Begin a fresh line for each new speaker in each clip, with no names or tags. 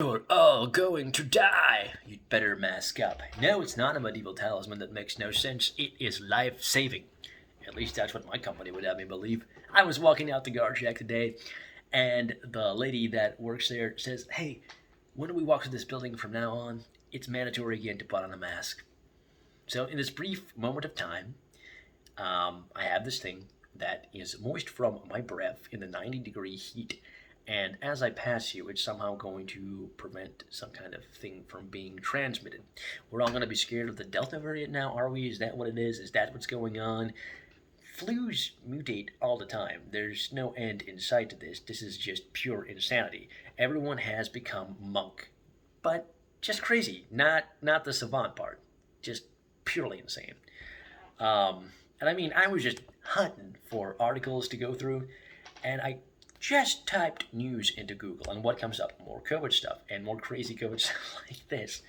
You're all going to die. You'd better mask up. No, it's not a medieval talisman that makes no sense. It is life saving. At least that's what my company would have me believe. I was walking out the guard shack today, and the lady that works there says, "Hey, when we walk to this building from now on, it's mandatory again to put on a mask." So, in this brief moment of time, I have this thing that is moist from my breath in the 90-degree heat. And as I pass you, it's somehow going to prevent some kind of thing from being transmitted. We're all going to be scared of the Delta variant now, are we? Is that what it is? Is that what's going on? Flus mutate all the time. There's no end in sight to this. This is just pure insanity. Everyone has become monk, but just crazy. Not the savant part. Just purely insane. And I mean, I was just hunting for articles to go through, and I just typed news into Google, and what comes up? More COVID stuff and more crazy COVID stuff like this.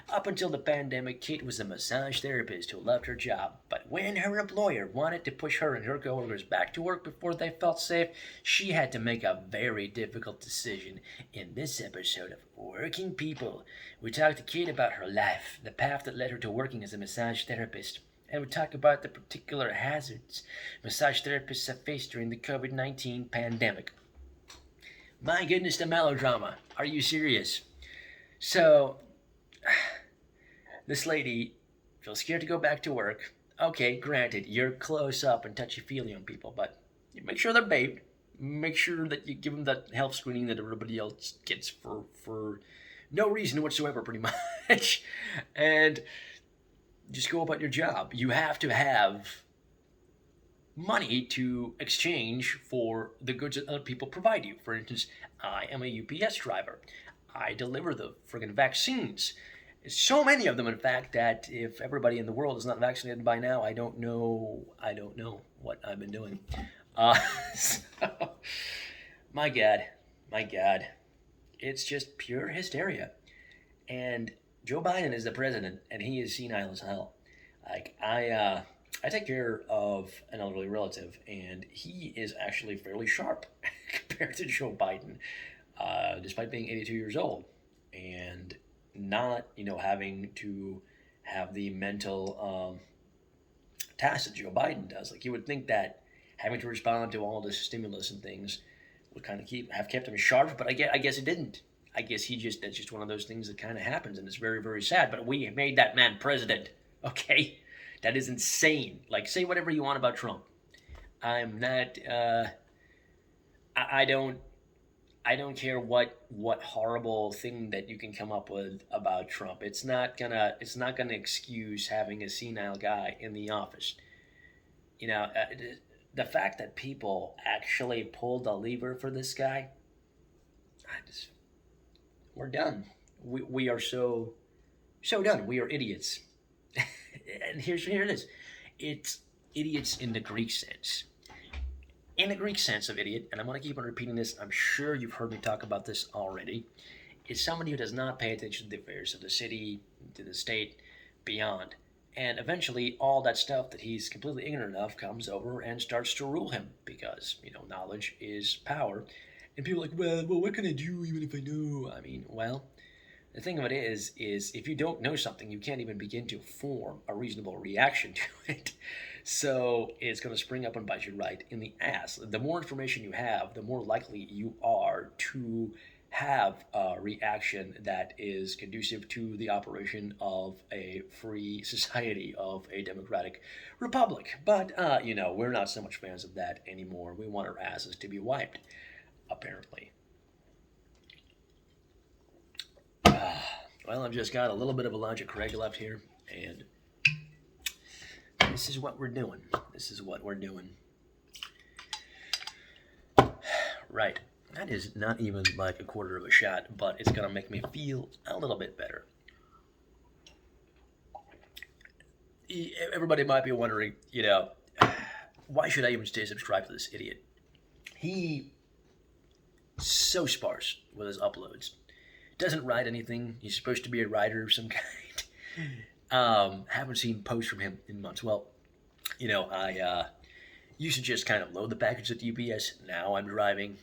Up until the pandemic, Kate was a massage therapist who loved her job, but when her employer wanted to push her and her coworkers back to work before they felt safe, she had to make a very difficult decision. In this episode of Working People, we talked to Kate about her life, the path that led her to working as a massage therapist, and we talk about the particular hazards massage therapists have faced during the COVID-19 pandemic. My goodness, the melodrama. Are you serious? So, this lady feels scared to go back to work. Okay, granted, you're close up and touchy-feely on people, but you make sure they're bathed. Make sure that you give them that health screening that everybody else gets for no reason whatsoever, pretty much. And just go about your job. You have to have money to exchange for the goods that other people provide you. For instance, I am a UPS driver. I deliver the friggin' vaccines. So many of them, in fact, that if everybody in the world is not vaccinated by now, I don't know what I've been doing. So, my God, it's just pure hysteria. And Joe Biden is the president, and he is senile as hell. Like I take care of an elderly relative, and he is actually fairly sharp compared to Joe Biden, despite being 82 years old and not, having to have the mental tasks that Joe Biden does. Like you would think that having to respond to all this stimulus and things would kind of have kept him sharp, but I guess it didn't. I guess that's just one of those things that kind of happens, and it's very, very sad. But we made that man president, okay? That is insane. Like, say whatever you want about Trump. I'm not. I don't. I don't care what horrible thing that you can come up with about Trump. It's not gonna. It's not gonna excuse having a senile guy in the office. You know, the fact that people actually pulled the lever for this guy. I just. We're done. We are so done. We are idiots. And here it is. It's idiots in the Greek sense. In the Greek sense of idiot, and I'm going to keep on repeating this, I'm sure you've heard me talk about this already, is somebody who does not pay attention to the affairs of the city, to the state, beyond. And eventually, all that stuff that he's completely ignorant of comes over and starts to rule him because, knowledge is power. And people are like, well, what can I do even if I know? I mean, well, the thing of it is if you don't know something, you can't even begin to form a reasonable reaction to it. So it's going to spring up and bite you right in the ass. The more information you have, the more likely you are to have a reaction that is conducive to the operation of a free society, of a democratic republic. But, we're not so much fans of that anymore. We want our asses to be wiped, apparently. Well, I've just got a little bit of Elijah Craig left here, and this is what we're doing. This is what we're doing. Right. That is not even like a quarter of a shot, but it's going to make me feel a little bit better. Everybody might be wondering, why should I even stay subscribed to this idiot? He's so sparse with his uploads. Doesn't write anything. He's supposed to be a writer of some kind. Haven't seen posts from him in months. Well, I used to just kind of load the package at UPS. Now I'm driving.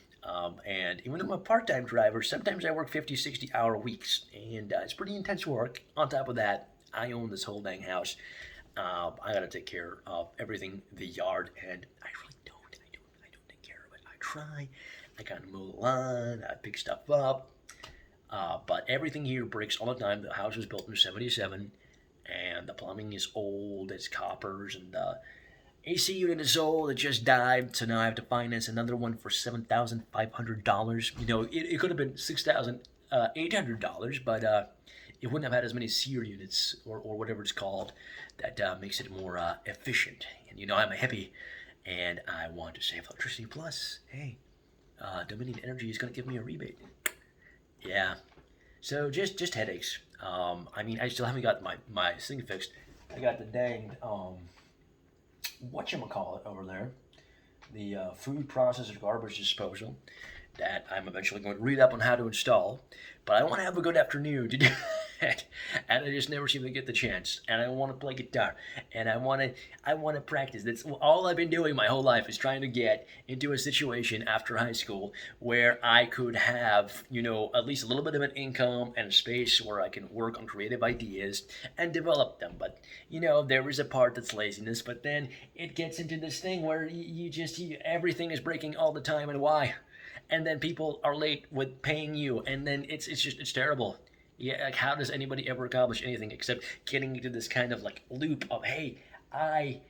And even though I'm a part-time driver, sometimes I work 50, 60-hour weeks, and it's pretty intense work. On top of that, I own this whole dang house. I gotta take care of everything, the yard, and I really I don't take care of it. I try. I kind of mow the lawn. I pick stuff up. But everything here breaks all the time. The house was built in '77, and the plumbing is old. It's coppers, and the AC unit is old. It just died, so now I have to finance another one for $7,500. It could have been $6,800, but it wouldn't have had as many SEER units or whatever it's called that makes it more efficient. And I'm a hippie, and I want to save electricity. Plus, hey, Dominion Energy is going to give me a rebate. Yeah. So just headaches. I still haven't got my thing fixed. I got the dang whatchamacallit over there, the food processor garbage disposal that I'm eventually going to read up on how to install. But I want to have a good afternoon to do that, and I just never seem to get the chance. And I want to play guitar, and I want to practice. That's all I've been doing my whole life, is trying to get into a situation after high school where I could have, at least a little bit of an income and a space where I can work on creative ideas and develop them. But there is a part that's laziness, but then it gets into this thing where everything is breaking all the time, and why? And then people are late with paying you, and then it's terrible. Yeah, like, how does anybody ever accomplish anything except getting into this kind of like loop of, hey, I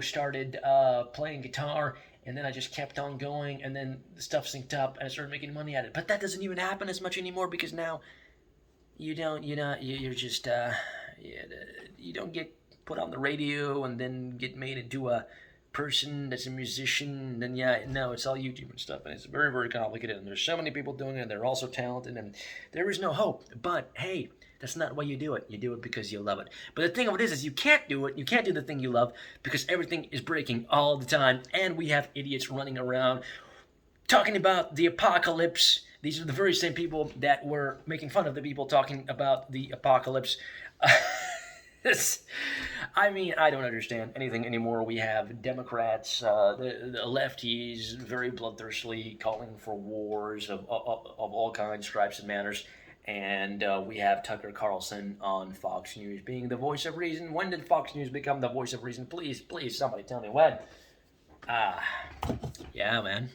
started playing guitar, and then I just kept on going, and then the stuff synced up, and I started making money at it. But that doesn't even happen as much anymore, because now you don't get put on the radio and then get made into a person that's a musician. And no, it's all YouTube and stuff, and it's very, very complicated, and there's so many people doing it, and they're all so talented, and there is no hope. But hey, that's not why you do it. You do it because you love it. But the thing of it is you can't do it. You can't do the thing you love because everything is breaking all the time, and we have idiots running around talking about the apocalypse. These are the very same people that were making fun of the people talking about the apocalypse. I don't understand anything anymore. We have Democrats, the lefties, very bloodthirstily calling for wars of all kinds, stripes, and manners. And we have Tucker Carlson on Fox News being the voice of reason. When did Fox News become the voice of reason? Please, somebody tell me when. Yeah, man.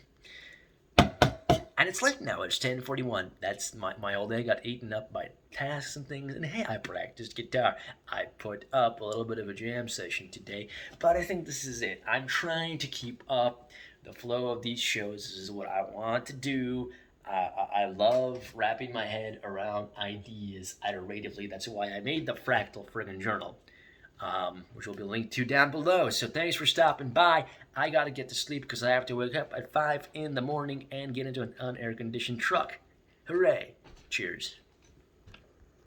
And it's late now. It's 10:41. That's my whole day got eaten up by tasks and things. And hey, I practiced guitar. I put up a little bit of a jam session today. But I think this is it. I'm trying to keep up the flow of these shows. This is what I want to do. I love wrapping my head around ideas iteratively. That's why I made the Fractal Friggin' Journal, which will be linked to down below. So thanks for stopping by. I got to get to sleep because I have to wake up at 5 in the morning and get into an unair-conditioned truck. Hooray. Cheers.